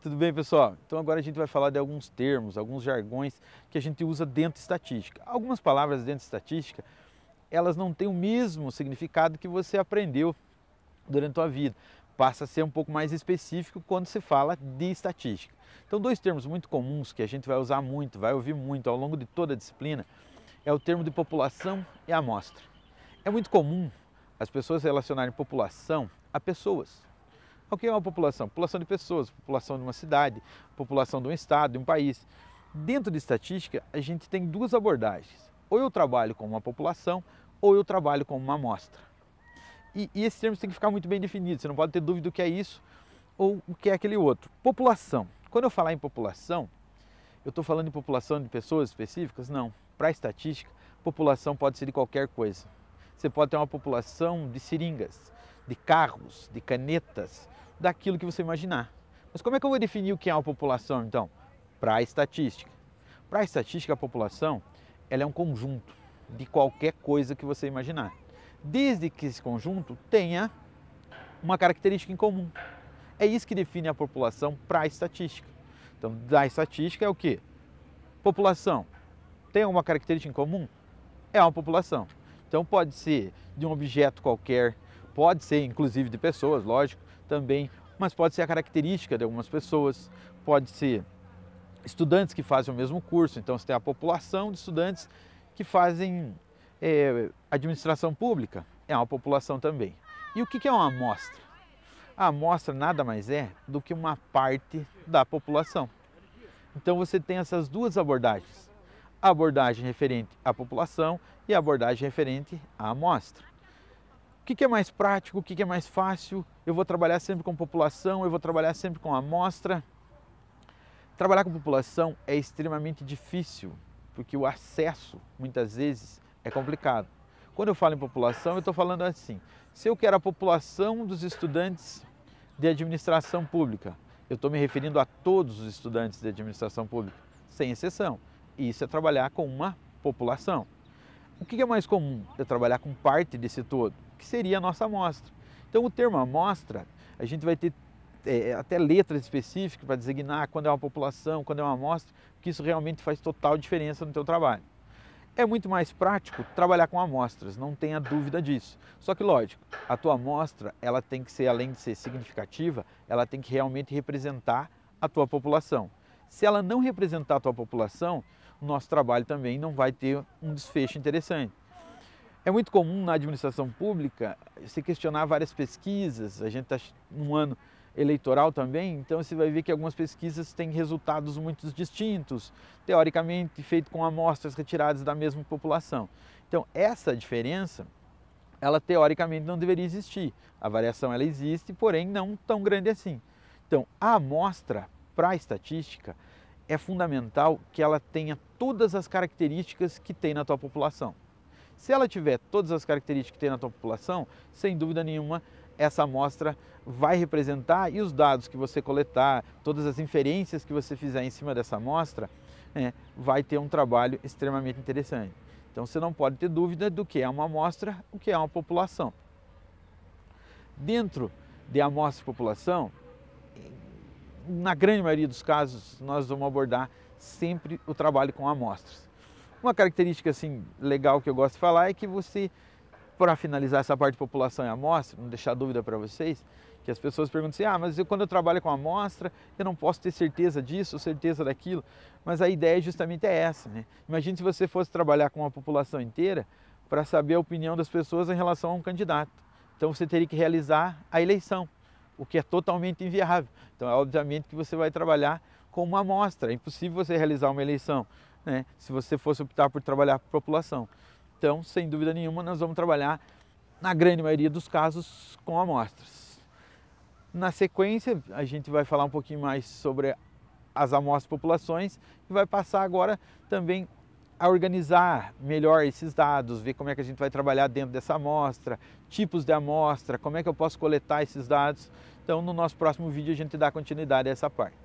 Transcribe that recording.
Tudo bem, pessoal? Então agora a gente vai falar de alguns termos, alguns jargões que a gente usa dentro de estatística. Algumas palavras dentro de estatística, elas não têm o mesmo significado que você aprendeu durante a sua vida. Passa a ser um pouco mais específico quando se fala de estatística. Então, dois termos muito comuns que a gente vai usar muito, vai ouvir muito ao longo de toda a disciplina, é o termo de população e amostra. É muito comum as pessoas relacionarem população a pessoas. O que é uma população? População de pessoas, população de uma cidade, população de um estado, de um país. Dentro de estatística, a gente tem duas abordagens. Ou eu trabalho com uma população, ou eu trabalho com uma amostra. E esses termos têm que ficar muito bem definidos, você não pode ter dúvida do que é isso ou o que é aquele outro. População. Quando eu falar em população, eu estou falando de população de pessoas específicas? Não. Para a estatística, população pode ser de qualquer coisa. Você pode ter uma população de seringas, de carros, de canetas, daquilo que você imaginar. Mas como é que eu vou definir o que é uma população, então? Para a estatística. Para a estatística, a população ela é um conjunto de qualquer coisa que você imaginar, desde que esse conjunto tenha uma característica em comum. É isso que define a população para a estatística. Então, da estatística é o quê? População. Tem alguma característica em comum? É uma população. Então, pode ser de um objeto qualquer, pode ser inclusive de pessoas, lógico, também, mas pode ser a característica de algumas pessoas, pode ser estudantes que fazem o mesmo curso, então você tem a população de estudantes que fazem administração pública, é uma população também. E o que é uma amostra? A amostra nada mais é do que uma parte da população. Então você tem essas duas abordagens, a abordagem referente à população e a abordagem referente à amostra. O que é mais prático, o que é mais fácil? Eu vou trabalhar sempre com população, eu vou trabalhar sempre com amostra. Trabalhar com população é extremamente difícil, porque o acesso, muitas vezes, é complicado. Quando eu falo em população, eu estou falando assim, se eu quero a população dos estudantes de administração pública, eu estou me referindo a todos os estudantes de administração pública, sem exceção. Isso é trabalhar com uma população. O que é mais comum? Eu trabalhar com parte desse todo, que seria a nossa amostra. Então, o termo amostra, a gente vai ter até letras específicas para designar quando é uma população, quando é uma amostra, porque isso realmente faz total diferença no teu trabalho. É muito mais prático trabalhar com amostras, não tenha dúvida disso. Só que, lógico, a tua amostra, ela tem que ser, além de ser significativa, ela tem que realmente representar a tua população. Se ela não representar a tua população, o nosso trabalho também não vai ter um desfecho interessante. É muito comum na administração pública se questionar várias pesquisas, a gente está num ano eleitoral também, então você vai ver que algumas pesquisas têm resultados muito distintos, teoricamente feito com amostras retiradas da mesma população. Então essa diferença, ela teoricamente não deveria existir. A variação ela existe, porém não tão grande assim. Então a amostra para a estatística é fundamental que ela tenha todas as características que tem na tua população. Se ela tiver todas as características que tem na tua população, sem dúvida nenhuma, essa amostra vai representar e os dados que você coletar, todas as inferências que você fizer em cima dessa amostra, vai ter um trabalho extremamente interessante. Então você não pode ter dúvida do que é uma amostra, o que é uma população. Dentro de amostra e população, na grande maioria dos casos, nós vamos abordar sempre o trabalho com amostras. Uma característica assim, legal que eu gosto de falar é que você, para finalizar essa parte de população e amostra, não deixar dúvida para vocês, que as pessoas perguntam assim, mas quando eu trabalho com amostra, eu não posso ter certeza disso, certeza daquilo, mas a ideia justamente é essa, né? Imagine se você fosse trabalhar com uma população inteira para saber a opinião das pessoas em relação a um candidato. Então você teria que realizar a eleição, o que é totalmente inviável. Então, obviamente que você vai trabalhar com uma amostra, é impossível você realizar uma eleição, né, se você fosse optar por trabalhar com a população. Então, sem dúvida nenhuma, nós vamos trabalhar, na grande maioria dos casos, com amostras. Na sequência, a gente vai falar um pouquinho mais sobre as amostras e populações e vai passar agora também a organizar melhor esses dados, ver como é que a gente vai trabalhar dentro dessa amostra, tipos de amostra, como é que eu posso coletar esses dados. Então, no nosso próximo vídeo, a gente dá continuidade a essa parte.